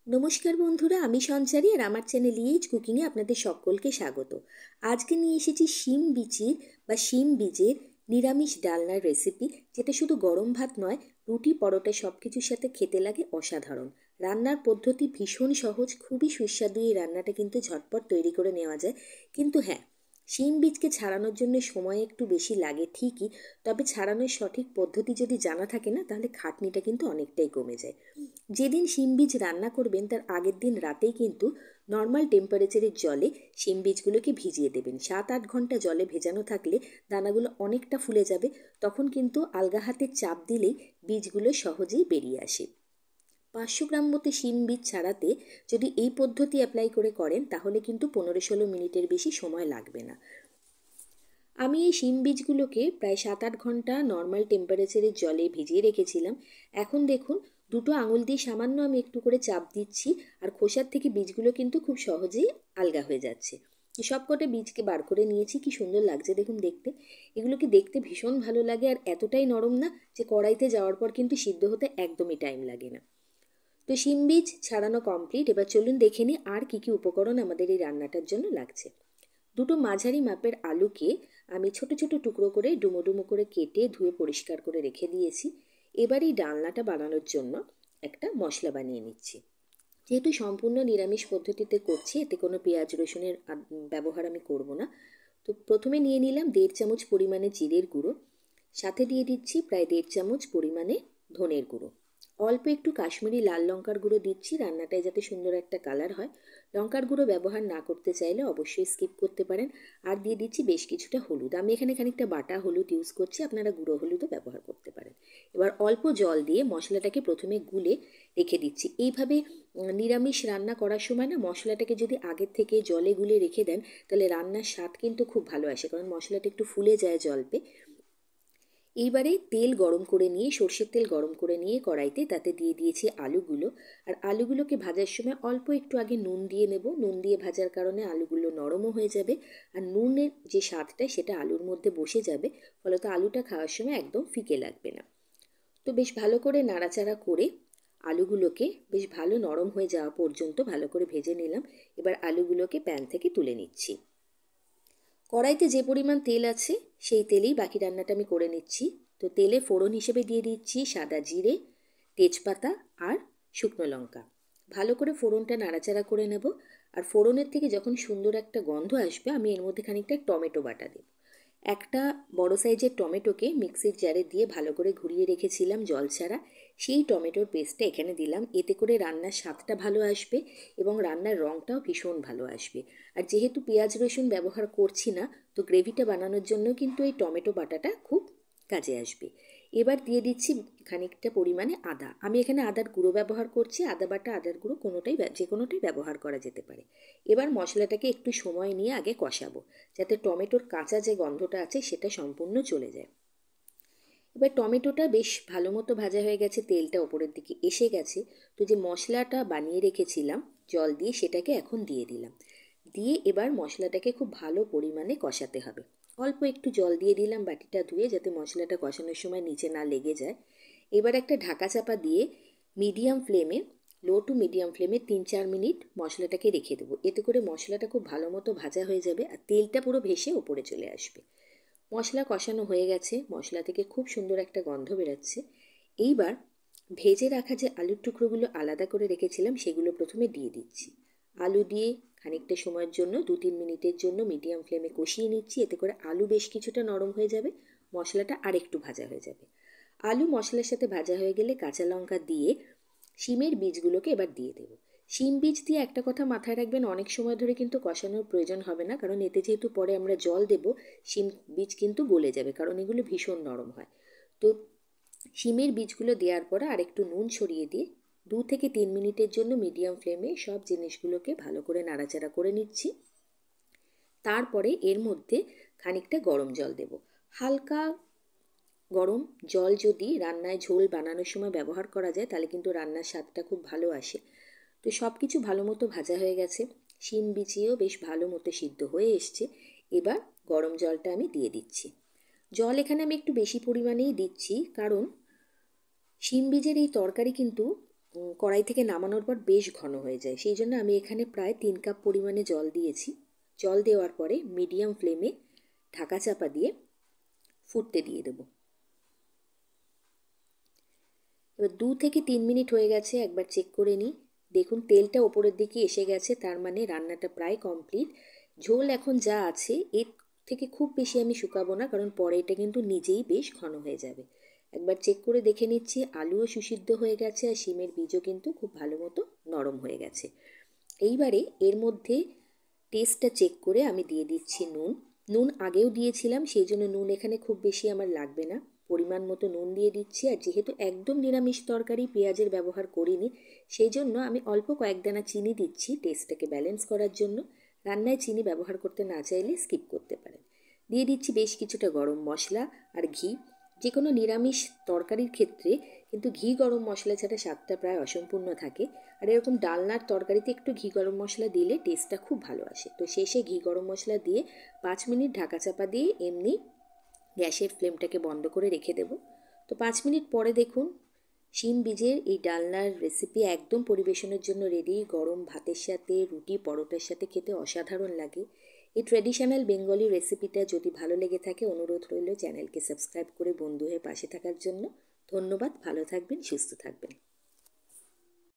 নমস্কার বন্ধুরা, আমি সঞ্চারী আর আমার চ্যানেল ইএইচ কুকিংয়ে আপনাদের সকলকে স্বাগত। আজকে নিয়ে এসেছি শিম বিচির বা শিম বীজের নিরামিষ ডালনার রেসিপি, যেটা শুধু গরম ভাত নয়, রুটি পরোটা সব কিছুর সাথে খেতে লাগে অসাধারণ। রান্নার পদ্ধতি ভীষণ সহজ, খুবই সুস্বাদু। এই রান্নাটা কিন্তু ঝটপট তৈরি করে নেওয়া যায়। কিন্তু হ্যাঁ, শিম বীজকে ছাড়ানোর জন্য সময় একটু বেশি লাগে ঠিকই, তবে ছাড়ানোর সঠিক পদ্ধতি যদি জানা থাকে না, তাহলে খাটনিটা কিন্তু অনেকটাই কমে যায়। যেদিন শিম বীজ রান্না করবেন তার আগের দিন রাতেই কিন্তু নর্মাল টেম্পারেচারের জলে শিম বীজগুলোকে ভিজিয়ে দেবেন। 7-8 ঘন্টা জলে ভেজানো থাকলে দানাগুলো অনেকটা ফুলে যাবে, তখন কিন্তু আলগা হাতে চাপ দিলেই বীজগুলো সহজেই বেরিয়ে আসে। 500 গ্রাম মতো শিম বীজ ছাড়াতে যদি এই পদ্ধতি অ্যাপ্লাই করে করেন, তাহলে কিন্তু 15-16 মিনিটের বেশি সময় লাগবে না। আমি এই শিম বীজগুলোকে প্রায় 7-8 ঘন্টা নর্মাল টেম্পারেচারের জলে ভিজিয়ে রেখেছিলাম। এখন দেখুন, দুটো আঙুল দিয়ে সামান্য আমি একটু করে চাপ দিচ্ছি, আর খোসার থেকে বীজগুলো কিন্তু খুব সহজেই আলগা হয়ে যাচ্ছে। সবকটা বীজকে বার করে নিয়েছি। কি সুন্দর লাগছে দেখুন দেখতে। এগুলোকে দেখতে ভীষণ ভালো লাগে, আর এতটাই নরম না যে কড়াইতে যাওয়ার পর কিন্তু সিদ্ধ হতে একদমই টাইম লাগে না। তো শিম বীজ ছাড়ানো কমপ্লিট। এবার চলুন দেখে নিই আর কি কি উপকরণ আমাদের এই রান্নাটার জন্য লাগছে। দুটো মাঝারি মাপের আলুকে আমি ছোট ছোট টুকরো করে ডুমো ডুমো করে কেটে ধুয়ে পরিষ্কার করে রেখে দিয়েছি। এবার এই ডালনাটা বানানোর জন্য একটা মশলা বানিয়ে নিচ্ছি। যেহেতু সম্পূর্ণ নিরামিষ পদ্ধতিতে করছি, এতে কোনো পেঁয়াজ রসুনের ব্যবহার আমি করব না। তো প্রথমে নিয়ে নিলাম 1.5 চামচ পরিমাণে জিরের গুঁড়ো, সাথে দিয়ে দিচ্ছি প্রায় 1.5 চামচ পরিমাণে ধনের গুঁড়ো, অল্প একটু কাশ্মীরি লাল লঙ্কার গুঁড়ো দিচ্ছি রান্নাটায় যাতে সুন্দর একটা কালার হয়। লঙ্কার গুঁড়ো ব্যবহার না করতে চাইলে অবশ্যই স্কিপ করতে পারেন। আর দিয়ে দিচ্ছি বেশ কিছুটা হলুদ। আমি এখানে খানিকটা বাটা হলুদ ইউজ করছি, আপনারা গুঁড়ো হলুদও ব্যবহার করতে পারেন। এবার অল্প জল দিয়ে মশলাটাকে প্রথমে গুলে রেখে দিচ্ছি। এইভাবে নিরামিষ রান্না করার সময় না, মশলাটাকে যদি আগের থেকে জলে গুলে রেখে দেন, তাহলে রান্নার স্বাদ কিন্তু খুব ভালো আসে, কারণ মশলাটা একটু ফুলে যায় জল পেয়ে। এইবারে তেল গরম করে নিয়ে, সর্ষের তেল গরম করে নিয়ে কড়াইতে তাতে দিয়ে দিয়েছি আলুগুলো। আর আলুগুলোকে ভাজার সময় অল্প একটু আগে নুন দিয়ে নেব। নুন দিয়ে ভাজার কারণে আলুগুলো নরমও হয়ে যাবে, আর নুনের যে স্বাদটা সেটা আলুর মধ্যে বসে যাবে, ফলত আলুটা খাওয়ার সময় একদম ফিকে লাগবে না। তো বেশ ভালো করে নাড়াচাড়া করে আলুগুলোকে বেশ ভালো নরম হয়ে যাওয়া পর্যন্ত ভালো করে ভেজে নিলাম। এবার আলুগুলোকে প্যান থেকে তুলে নিচ্ছি। কড়াইতে যে পরিমাণ তেল আছে সেই তেলেই বাকি রান্নাটা আমি করে নিচ্ছি। তো তেলে ফোড়ন হিসেবে দিয়ে দিচ্ছি সাদা জিরে, তেজপাতা আর শুকনো লঙ্কা। ভালো করে ফোড়নটা নাড়াচাড়া করে নেব। আর ফোড়নের থেকে যখন সুন্দর একটা গন্ধ আসবে, আমি এর মধ্যে খানিকটা টমেটো বাটা দেব। একটা বড় সাইজের টমেটোকে মিক্সির জারে দিয়ে ভালো করে ঘুরিয়ে রেখেছিলাম জল ছাড়া, সেই টমেটোর পেস্টটা এখানে দিলাম। এতে করে রান্নার স্বাদটা ভালো আসবে এবং রান্নার রঙটাও ভীষণ ভালো আসবে। আর যেহেতু পেঁয়াজ রসুন ব্যবহার করছি না, তো গ্রেভিটা বানানোর জন্য কিন্তু এই টমেটো বাটাটা খুব কাজে আসবে। এবার দিয়ে দিচ্ছি খানিকটা পরিমাণে আদা। আমি এখানে আদার গুঁড়ো ব্যবহার করছি। আদা বাটা আদার গুঁড়ো যে কোনোটাই ব্যবহার করা যেতে পারে। এবার মশলাটাকে একটু সময় নিয়ে আগে কষাবো, যাতে টমেটোর কাঁচা যে গন্ধটা আছে সেটা সম্পূর্ণ চলে যায়। এবার টমেটোটা বেশ ভালো মতো ভাজা হয়ে গেছে, তেলটা ওপরের দিকে এসে গেছে। তো যে মশলাটা বানিয়ে রেখেছিলাম জল দিয়ে, সেটাকে এখন দিয়ে দিলাম। দিয়ে এবার মশলাটাকে খুব ভালো পরিমাণে কষাতে হবে। অল্প একটু জল দিয়ে দিলাম বাটিটা ধুয়ে, যাতে মশলাটা কষানোর সময় নিচে না লেগে যায়। এবার একটা ঢাকা চাপা দিয়ে মিডিয়াম ফ্লেমে, লো টু মিডিয়াম ফ্লেমে 3-4 মিনিট মশলাটাকে রেখে দেবো। এতে করে মশলাটা খুব ভালো মতো ভাজা হয়ে যাবে আর তেলটা পুরো ভেসে ওপরে চলে আসবে। মশলা কষানো হয়ে গেছে, মশলা থেকে খুব সুন্দর একটা গন্ধ বেরোচ্ছে। এইবার ভেজে রাখা যে আলুর টুকরোগুলো আলাদা করে রেখেছিলাম সেগুলো প্রথমে দিয়ে দিচ্ছি। আলু দিয়ে খানিকটা সময়ের জন্য 2-3 মিনিটের জন্য মিডিয়াম ফ্লেমে কষিয়ে নিচ্ছি। এতে করে আলু বেশ কিছুটা নরম হয়ে যাবে, মশলাটা আরেকটু ভাজা হয়ে যাবে। আলু মশলার সাথে ভাজা হয়ে গেলে কাঁচা লঙ্কা দিয়ে শিমের বীজগুলোকে এবার দিয়ে দেবো। শিম বীজ দিয়ে একটা কথা মাথায় রাখবেন, অনেক সময় ধরে কিন্তু কষানোর প্রয়োজন হবে না, কারণ এতে যেহেতু পরে আমরা জল দেব, শিম বীজ কিন্তু গলে যাবে, কারণ এগুলো ভীষণ নরম হয়। তো শিমের বীজগুলো দেওয়ার পরে আরেকটু নুন ছড়িয়ে দিয়ে 2-3 মিনিটের জন্য মিডিয়াম ফ্লেমে সব জিনিসগুলোকে ভালো করে নাড়াচাড়া করে নিচ্ছি। তারপরে এর মধ্যে খানিকটা গরম জল দেব। হালকা গরম জল যদি রান্নায় ঝোল বানানোর সময় ব্যবহার করা যায়, তাহলে কিন্তু রান্নার স্বাদটা খুব ভালো আসে। তো সব কিছু ভালো মতো ভাজা হয়ে গেছে, শিম বিচিও বেশ ভালো মতো সিদ্ধ হয়ে এসছে। এবার গরম জলটা আমি দিয়ে দিচ্ছি। জল এখানে আমি একটু বেশি পরিমাণেই দিচ্ছি, কারণ শিম বীজের এই তরকারি কিন্তু কড়াই থেকে নামানোর পর বেশ ঘন হয়ে যায়। সেই জন্য আমি এখানে প্রায় 3 কাপ পরিমাণে জল দিয়েছি। জল দেওয়ার পরে মিডিয়াম ফ্লেমে ঢাকা চাপা দিয়ে ফুটতে দিয়ে দেব। এবার 2 থেকে 3 মিনিট হয়ে গেছে, একবার চেক করে নিই। দেখুন তেলটা ওপরের দিকে এসে গেছে, তার মানে রান্নাটা প্রায় কমপ্লিট। ঝোল এখন যা আছে এর থেকে খুব বেশি আমি শুকাবো না, কারণ পরে এটা কিন্তু নিজেই বেশ ঘন হয়ে যাবে। একবার চেক করে দেখে নিচ্ছি, আলুও সুসিদ্ধ হয়ে গেছে আর শিমের বীজও কিন্তু খুব ভালো মতো নরম হয়ে গেছে। এইবারে এর মধ্যে টেস্টটা চেক করে আমি দিয়ে দিচ্ছি নুন। নুন আগেও দিয়েছিলাম, সেই জন্য নুন এখানে খুব বেশি আমার লাগবে না। পরিমাণ মতো নুন দিয়ে দিচ্ছি। আর যেহেতু একদম নিরামিষ তরকারি, পেঁয়াজের ব্যবহার করিনি, সেই জন্য আমি অল্প কয়েক দানা চিনি দিচ্ছি টেস্টটাকে ব্যালেন্স করার জন্য। রান্নায় চিনি ব্যবহার করতে না চাইলে স্কিপ করতে পারেন। দিয়ে দিচ্ছি বেশ কিছুটা গরম মশলা আর ঘি। যে কোনো নিরামিষ তরকারির ক্ষেত্রে কিন্তু ঘি গরম মশলা ছাড়া স্বাদটা প্রায় অসম্পূর্ণ থাকে। আর এরকম ডালনার তরকারিতে একটু ঘি গরম মশলা দিলে টেস্টটা খুব ভালো আসে। তো শেষে ঘি গরম মশলা দিয়ে 5 মিনিট ঢাকা চাপা দিয়ে এমনি গ্যাসের ফ্লেমটাকে বন্ধ করে রেখে দেব। তো 5 মিনিট পরে দেখুন শিম বীজের এই ডালনার রেসিপি একদম পরিবেশনের জন্য রেডি। গরম ভাতের সাথে, রুটি, পরোটার সাথে খেতে অসাধারণ লাগে। এই ট্র্যাডিশনাল বেঙ্গলি রেসিপিটা যদি ভালো লেগে থাকে, অনুরোধ রইল চ্যানেলকে সাবস্ক্রাইব করে বন্ধু হয়ে পাশে থাকার জন্য। ধন্যবাদ, ভালো থাকবেন, সুস্থ থাকবেন।